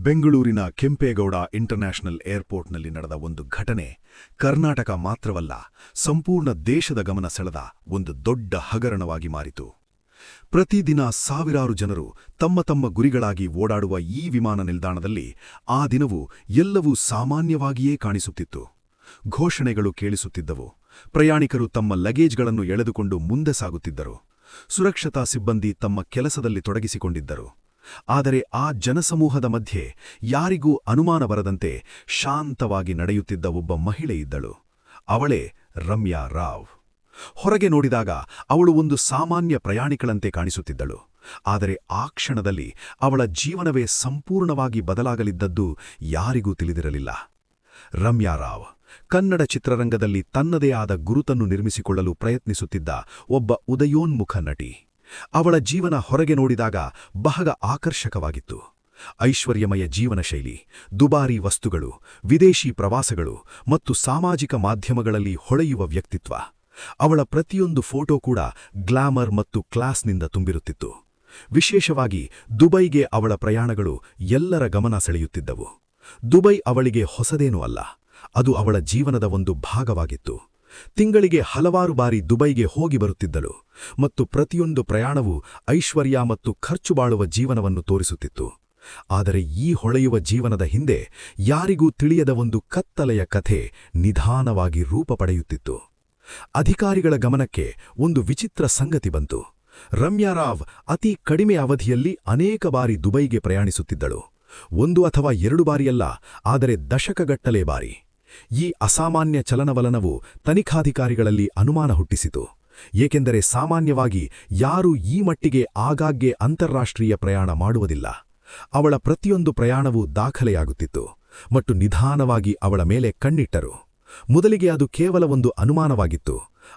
ಬೆಂಗಳೂರಿನ ಕೆಂಪೇಗೌಡ ಇಂಟರ್ನ್ಯಾಷನಲ್ ಏರ್ಪೋರ್ಟ್ನಲ್ಲಿ ನಡೆದ ಒಂದು ಘಟನೆ ಕರ್ನಾಟಕ ಮಾತ್ರವಲ್ಲ, ಸಂಪೂರ್ಣ ದೇಶದ ಗಮನ ಸೆಳೆದ ಒಂದು ದೊಡ್ಡ ಹಗರಣವಾಗಿ ಮಾರಿತು. ಪ್ರತಿದಿನ ಸಾವಿರಾರು ಜನರು ತಮ್ಮ ತಮ್ಮ ಗುರಿಗಳಾಗಿ ಓಡಾಡುವ ಈ ವಿಮಾನ ನಿಲ್ದಾಣದಲ್ಲಿ ಆ ದಿನವೂ ಎಲ್ಲವೂ ಸಾಮಾನ್ಯವಾಗಿಯೇ ಕಾಣಿಸುತ್ತಿತ್ತು. ಘೋಷಣೆಗಳು ಕೇಳಿಸುತ್ತಿದ್ದವು. ಪ್ರಯಾಣಿಕರು ತಮ್ಮ ಲಗೇಜ್ಗಳನ್ನು ಎಳೆದುಕೊಂಡು ಮುಂದೆ ಸಾಗುತ್ತಿದ್ದರು. ಸುರಕ್ಷತಾ ಸಿಬ್ಬಂದಿ ತಮ್ಮ ಕೆಲಸದಲ್ಲಿ ತೊಡಗಿಸಿಕೊಂಡಿದ್ದರು. ಆದರೆ ಆ ಜನಸಮೂಹದ ಮಧ್ಯೆ ಯಾರಿಗೂ ಅನುಮಾನ ಬರದಂತೆ ಶಾಂತವಾಗಿ ನಡೆಯುತ್ತಿದ್ದ ಒಬ್ಬ ಮಹಿಳೆ ಇದ್ದಳು. ಅವಳೇ ರಮ್ಯಾ ರಾವ್. ಹೊರಗೆ ನೋಡಿದಾಗ ಅವಳು ಒಂದು ಸಾಮಾನ್ಯ ಪ್ರಯಾಣಿಕಳಂತೆ ಕಾಣಿಸುತ್ತಿದ್ದಳು. ಆದರೆ ಆ ಕ್ಷಣದಲ್ಲಿ ಅವಳ ಜೀವನವೇ ಸಂಪೂರ್ಣವಾಗಿ ಬದಲಾಗಲಿದ್ದದ್ದು ಯಾರಿಗೂ ತಿಳಿದಿರಲಿಲ್ಲ. ರಮ್ಯಾ ರಾವ್ ಕನ್ನಡ ಚಿತ್ರರಂಗದಲ್ಲಿ ತನ್ನದೇ ಆದ ಗುರುತನ್ನು ನಿರ್ಮಿಸಿಕೊಳ್ಳಲು ಪ್ರಯತ್ನಿಸುತ್ತಿದ್ದ ಒಬ್ಬ ಉದಯೋನ್ಮುಖ ನಟಿ. ಅವಳ ಜೀವನ ಹೊರಗೆ ನೋಡಿದಾಗ ಬಹಳ ಆಕರ್ಷಕವಾಗಿತ್ತು. ಐಶ್ವರ್ಯಮಯ ಜೀವನ ಶೈಲಿ, ದುಬಾರಿ ವಸ್ತುಗಳು, ವಿದೇಶಿ ಪ್ರವಾಸಗಳು ಮತ್ತು ಸಾಮಾಜಿಕ ಮಾಧ್ಯಮಗಳಲ್ಲಿ ಹೊಳೆಯುವ ವ್ಯಕ್ತಿತ್ವ. ಅವಳ ಪ್ರತಿಯೊಂದು ಫೋಟೋ ಕೂಡ ಗ್ಲಾಮರ್ ಮತ್ತು ಕ್ಲಾಸ್ನಿಂದ ತುಂಬಿರುತ್ತಿತ್ತು. ವಿಶೇಷವಾಗಿ ದುಬೈಗೆ ಅವಳ ಪ್ರಯಾಣಗಳು ಎಲ್ಲರ ಗಮನ ಸೆಳೆಯುತ್ತಿದ್ದವು. ದುಬೈ ಅವಳಿಗೆ ಹೊಸದೇನೂ ಅಲ್ಲ, ಅದು ಅವಳ ಜೀವನದ ಒಂದು ಭಾಗವಾಗಿತ್ತು. ತಿಂಗಳಿಗೆ ಹಲವಾರು ಬಾರಿ ದುಬೈಗೆ ಹೋಗಿ ಬರುತ್ತಿದ್ದಳು ಮತ್ತು ಪ್ರತಿಯೊಂದು ಪ್ರಯಾಣವೂ ಐಶ್ವರ್ಯ ಮತ್ತು ಖರ್ಚು ಬಾಳುವ ಜೀವನವನ್ನು ತೋರಿಸುತ್ತಿತ್ತು. ಆದರೆ ಈ ಹೊಳೆಯುವ ಜೀವನದ ಹಿಂದೆ ಯಾರಿಗೂ ತಿಳಿಯದ ಒಂದು ಕತ್ತಲೆಯ ಕಥೆ ನಿಧಾನವಾಗಿ ರೂಪ ಪಡೆಯುತ್ತಿತ್ತು. ಅಧಿಕಾರಿಗಳ ಗಮನಕ್ಕೆ ಒಂದು ವಿಚಿತ್ರ ಸಂಗತಿ ಬಂತು. ರಮ್ಯಾ ರಾವ್ ಅತಿ ಕಡಿಮೆ ಅವಧಿಯಲ್ಲಿ ಅನೇಕ ಬಾರಿ ದುಬೈಗೆ ಪ್ರಯಾಣಿಸುತ್ತಿದ್ದಳು. 1 ಅಥವಾ 2 ಬಾರಿಯಲ್ಲ, ಆದರೆ ದಶಕಗಟ್ಟಲೆ ಬಾರಿ. ಈ ಅಸಾಮಾನ್ಯ ಚಲನವಲನವು ತನಿಖಾಧಿಕಾರಿಗಳಲ್ಲಿ ಅನುಮಾನ ಹುಟ್ಟಿಸಿತು. ಏಕೆಂದರೆ ಸಾಮಾನ್ಯವಾಗಿ ಯಾರೂ ಈ ಮಟ್ಟಿಗೆ ಆಗಾಗ್ಗೆ ಅಂತಾರಾಷ್ಟ್ರೀಯ ಪ್ರಯಾಣ ಮಾಡುವುದಿಲ್ಲ. ಅವಳ ಪ್ರತಿಯೊಂದು ಪ್ರಯಾಣವೂ ದಾಖಲೆಯಾಗುತ್ತಿತ್ತು ಮತ್ತು ನಿಧಾನವಾಗಿ ಅವಳ ಮೇಲೆ ಕಣ್ಣಿಟ್ಟರು. ಮೊದಲಿಗೆ ಅದು ಕೇವಲ ಒಂದು ಅನುಮಾನವಾಗಿತ್ತು,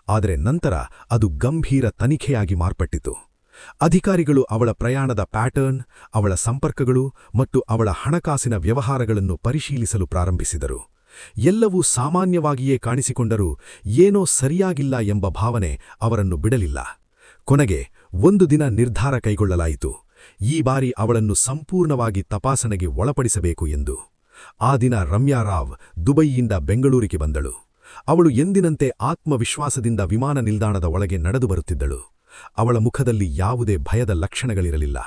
ಆದರೆ ನಂತರ ಅದು ಗಂಭೀರ ತನಿಖೆಯಾಗಿ ಮಾರ್ಪಟ್ಟಿತು. ಅಧಿಕಾರಿಗಳು ಅವಳ ಪ್ರಯಾಣದ ಪ್ಯಾಟರ್ನ್, ಅವಳ ಸಂಪರ್ಕಗಳು ಮತ್ತು ಅವಳ ಹಣಕಾಸಿನ ವ್ಯವಹಾರಗಳನ್ನು ಪರಿಶೀಲಿಸಲು ಪ್ರಾರಂಭಿಸಿದರು. ಎಲ್ಲವೂ ಸಾಮಾನ್ಯವಾಗಿಯೇ ಕಾಣಿಸಿಕೊಂಡರೂ ಏನೋ ಸರಿಯಾಗಿಲ್ಲ ಎಂಬ ಭಾವನೆ ಅವರನ್ನು ಬಿಡಲಿಲ್ಲ. ಕೊನೆಗೆ ಒಂದು ದಿನ ನಿರ್ಧಾರ ಕೈಗೊಳ್ಳಲಾಯಿತು. ಈ ಬಾರಿ ಅವಳನ್ನು ಸಂಪೂರ್ಣವಾಗಿ ತಪಾಸಣೆಗೆ ಒಳಪಡಿಸಬೇಕು ಎಂದು. ಆ ದಿನ ರಮ್ಯಾ ರಾವ್ ದುಬೈಯಿಂದ ಬೆಂಗಳೂರಿಗೆ ಬಂದಳು. ಅವಳು ಎಂದಿನಂತೆ ಆತ್ಮವಿಶ್ವಾಸದಿಂದ ವಿಮಾನ ನಿಲ್ದಾಣದ ಒಳಗೆ ನಡೆದು ಬರುತ್ತಿದ್ದಳು. ಅವಳ ಮುಖದಲ್ಲಿ ಯಾವುದೇ ಭಯದ ಲಕ್ಷಣಗಳಿರಲಿಲ್ಲ.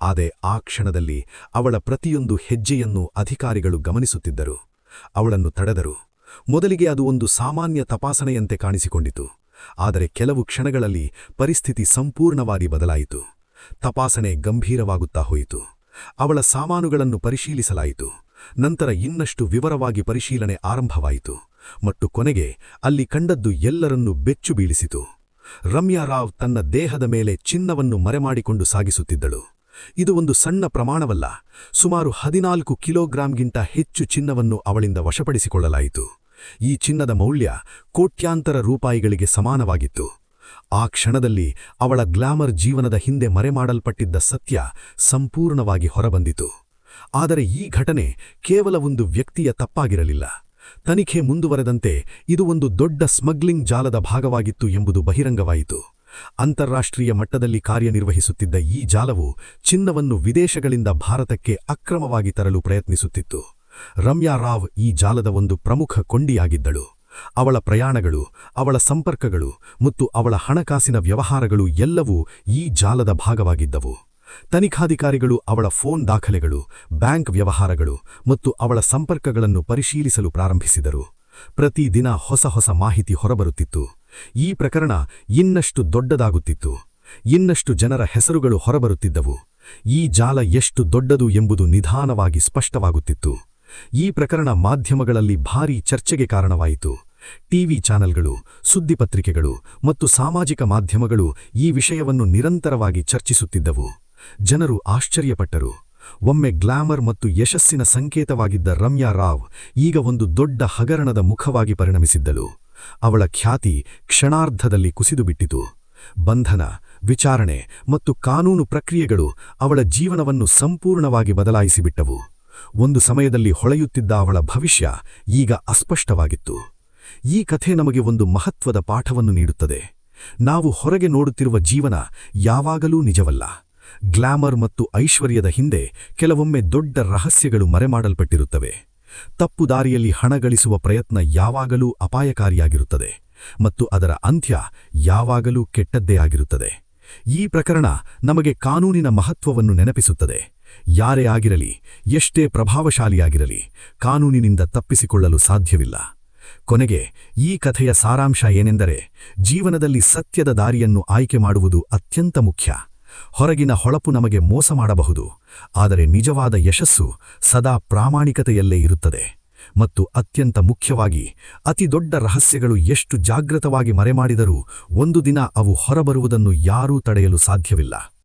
ಆದರೆ ಆ ಕ್ಷಣದಲ್ಲಿ ಅವಳ ಪ್ರತಿಯೊಂದು ಹೆಜ್ಜೆಯನ್ನು ಅಧಿಕಾರಿಗಳು ಗಮನಿಸುತ್ತಿದ್ದರು. ಅವಳನ್ನು ತಡೆದರು. ಮೊದಲಿಗೆ ಅದು ಒಂದು ಸಾಮಾನ್ಯ ತಪಾಸಣೆಯಂತೆ ಕಾಣಿಸಿಕೊಂಡಿತು. ಆದರೆ ಕೆಲವು ಕ್ಷಣಗಳಲ್ಲಿ ಪರಿಸ್ಥಿತಿ ಸಂಪೂರ್ಣವಾಗಿ ಬದಲಾಯಿತು. ತಪಾಸಣೆ ಗಂಭೀರವಾಗುತ್ತಾ ಹೋಯಿತು. ಅವಳ ಸಾಮಾನುಗಳನ್ನು ಪರಿಶೀಲಿಸಲಾಯಿತು. ನಂತರ ಇನ್ನಷ್ಟು ವಿವರವಾಗಿ ಪರಿಶೀಲನೆ ಆರಂಭವಾಯಿತು ಮತ್ತು ಕೊನೆಗೆ ಅಲ್ಲಿ ಕಂಡದ್ದು ಎಲ್ಲರನ್ನೂ ಬೆಚ್ಚು ಬೀಳಿಸಿತು. ರಮ್ಯಾ ರಾವ್ ತನ್ನ ದೇಹದ ಮೇಲೆ ಚಿನ್ನವನ್ನು ಮರೆಮಾಡಿಕೊಂಡು ಸಾಗಿಸುತ್ತಿದ್ದಳು. ಇದು ಒಂದು ಸಣ್ಣ ಪ್ರಮಾಣವಲ್ಲ, ಸುಮಾರು 14 ಕಿಲೋಗ್ರಾಂಗಿಂತ ಹೆಚ್ಚು ಚಿನ್ನವನ್ನು ಅವಳಿಂದ ವಶಪಡಿಸಿಕೊಳ್ಳಲಾಯಿತು. ಈ ಚಿನ್ನದ ಮೌಲ್ಯ ಕೋಟ್ಯಾಂತರ ರೂಪಾಯಿಗಳಿಗೆ ಸಮಾನವಾಗಿತ್ತು. ಆ ಕ್ಷಣದಲ್ಲಿ ಅವಳ ಗ್ಲಾಮರ್ ಜೀವನದ ಹಿಂದೆ ಮರೆಮಾಡಲ್ಪಟ್ಟಿದ್ದ ಸತ್ಯ ಸಂಪೂರ್ಣವಾಗಿ ಹೊರಬಂದಿತು. ಆದರೆ ಈ ಘಟನೆ ಕೇವಲ ಒಂದು ವ್ಯಕ್ತಿಯ ತಪ್ಪಾಗಿರಲಿಲ್ಲ. ತನಿಖೆ ಮುಂದುವರೆದಂತೆ ಇದು ಒಂದು ದೊಡ್ಡ ಸ್ಮಗ್ಲಿಂಗ್ ಜಾಲದ ಭಾಗವಾಗಿತ್ತು ಎಂಬುದು ಬಹಿರಂಗವಾಯಿತು. ಅಂತಾರಾಷ್ಟ್ರೀಯ ಮಟ್ಟದಲ್ಲಿ ಕಾರ್ಯನಿರ್ವಹಿಸುತ್ತಿದ್ದ ಈ ಜಾಲವು ಚಿನ್ನವನ್ನು ವಿದೇಶಗಳಿಂದ ಭಾರತಕ್ಕೆ ಅಕ್ರಮವಾಗಿ ತರಲು ಪ್ರಯತ್ನಿಸುತ್ತಿತ್ತು. ರಮ್ಯಾ ರಾವ್ ಈ ಜಾಲದ ಒಂದು ಪ್ರಮುಖ ಕೊಂಡಿಯಾಗಿದ್ದಳು. ಅವಳ ಪ್ರಯಾಣಗಳು, ಅವಳ ಸಂಪರ್ಕಗಳು ಮತ್ತು ಅವಳ ಹಣಕಾಸಿನ ವ್ಯವಹಾರಗಳು ಎಲ್ಲವೂ ಈ ಜಾಲದ ಭಾಗವಾಗಿದ್ದವು. ತನಿಖಾಧಿಕಾರಿಗಳು ಅವಳ ಫೋನ್ ದಾಖಲೆಗಳು, ಬ್ಯಾಂಕ್ ವ್ಯವಹಾರಗಳು ಮತ್ತು ಅವಳ ಸಂಪರ್ಕಗಳನ್ನು ಪರಿಶೀಲಿಸಲು ಪ್ರಾರಂಭಿಸಿದರು. ಪ್ರತಿದಿನ ಹೊಸ ಹೊಸ ಮಾಹಿತಿ ಹೊರಬರುತ್ತಿತ್ತು. ಈ ಪ್ರಕರಣ ಇನ್ನಷ್ಟು ದೊಡ್ಡದಾಗುತ್ತಿತ್ತು. ಇನ್ನಷ್ಟು ಜನರ ಹೆಸರುಗಳು ಹೊರಬರುತ್ತಿದ್ದವು. ಈ ಜಾಲ ಎಷ್ಟು ದೊಡ್ಡದು ಎಂಬುದು ನಿಧಾನವಾಗಿ ಸ್ಪಷ್ಟವಾಗುತ್ತಿತ್ತು. ಈ ಪ್ರಕರಣ ಮಾಧ್ಯಮಗಳಲ್ಲಿ ಭಾರೀ ಚರ್ಚೆಗೆ ಕಾರಣವಾಯಿತು. ಟಿವಿ ಚಾನೆಲ್ಗಳು, ಸುದ್ದಿಪತ್ರಿಕೆಗಳು ಮತ್ತು ಸಾಮಾಜಿಕ ಮಾಧ್ಯಮಗಳು ಈ ವಿಷಯವನ್ನು ನಿರಂತರವಾಗಿ ಚರ್ಚಿಸುತ್ತಿದ್ದವು. ಜನರು ಆಶ್ಚರ್ಯಪಟ್ಟರು. ಒಮ್ಮೆ ಗ್ಲಾಮರ್ ಮತ್ತು ಯಶಸ್ಸಿನ ಸಂಕೇತವಾಗಿದ್ದ ರಮ್ಯಾ ರಾವ್ ಈಗ ಒಂದು ದೊಡ್ಡ ಹಗರಣದ ಮುಖವಾಗಿ ಪರಿಣಮಿಸಿದ್ದಳು. ಅವಳ ಖ್ಯಾತಿ ಕ್ಷಣಾರ್ಧದಲ್ಲಿ ಕುಸಿದುಬಿಟ್ಟಿತು. ಬಂಧನ, ವಿಚಾರಣೆ ಮತ್ತು ಕಾನೂನು ಪ್ರಕ್ರಿಯೆಗಳು ಅವಳ ಜೀವನವನ್ನು ಸಂಪೂರ್ಣವಾಗಿ ಬದಲಾಯಿಸಿಬಿಟ್ಟವು. ಒಂದು ಸಮಯದಲ್ಲಿ ಹೊಳೆಯುತ್ತಿದ್ದ ಅವಳ ಭವಿಷ್ಯ ಈಗ ಅಸ್ಪಷ್ಟವಾಗಿತ್ತು. ಈ ಕಥೆ ನಮಗೆ ಒಂದು ಮಹತ್ವದ ಪಾಠವನ್ನು ನೀಡುತ್ತದೆ. ನಾವು ಹೊರಗೆ ನೋಡುತ್ತಿರುವ ಜೀವನ ಯಾವಾಗಲೂ ನಿಜವಲ್ಲ. ಗ್ಲಾಮರ್ ಮತ್ತು ಐಶ್ವರ್ಯದ ಹಿಂದೆ ಕೆಲವೊಮ್ಮೆ ದೊಡ್ಡ ರಹಸ್ಯಗಳು ಮರೆಮಾಡಲ್ಪಟ್ಟಿರುತ್ತವೆ. ತಪ್ಪು ದಾರಿಯಲ್ಲಿ ಹಣ ಗಳಿಸುವ ಪ್ರಯತ್ನ ಯಾವಾಗಲೂ ಅಪಾಯಕಾರಿಯಾಗಿರುತ್ತದೆ ಮತ್ತು ಅದರ ಅಂತ್ಯ ಯಾವಾಗಲೂ ಕೆಟ್ಟದ್ದೇ ಆಗಿರುತ್ತದೆ. ಈ ಪ್ರಕರಣ ನಮಗೆ ಕಾನೂನಿನ ಮಹತ್ವವನ್ನು ನೆನಪಿಸುತ್ತದೆ. ಯಾರೇ ಆಗಿರಲಿ, ಎಷ್ಟೇ ಪ್ರಭಾವಶಾಲಿಯಾಗಿರಲಿ, ಕಾನೂನಿನಿಂದ ತಪ್ಪಿಸಿಕೊಳ್ಳಲು ಸಾಧ್ಯವಿಲ್ಲ. ಕೊನೆಗೆ ಈ ಕಥೆಯ ಸಾರಾಂಶ ಏನೆಂದರೆ, ಜೀವನದಲ್ಲಿ ಸತ್ಯದ ದಾರಿಯನ್ನು ಆಯ್ಕೆ ಮಾಡುವುದು ಅತ್ಯಂತ ಮುಖ್ಯ. ಹೊರಗಿನ ಹೊಳಪು ನಮಗೆ ಮೋಸ ಮಾಡಬಹುದು, ಆದರೆ ನಿಜವಾದ ಯಶಸ್ಸು ಸದಾ ಪ್ರಾಮಾಣಿಕತೆಯಲ್ಲೇ ಇರುತ್ತದೆ. ಮತ್ತು ಅತ್ಯಂತ ಮುಖ್ಯವಾಗಿ, ಅತಿದೊಡ್ಡ ರಹಸ್ಯಗಳು ಎಷ್ಟು ಜಾಗೃತವಾಗಿ ಮರೆಮಾಡಿದರೂ ಒಂದು ದಿನ ಅವು ಹೊರಬರುವುದನ್ನು ಯಾರೂ ತಡೆಯಲು ಸಾಧ್ಯವಿಲ್ಲ.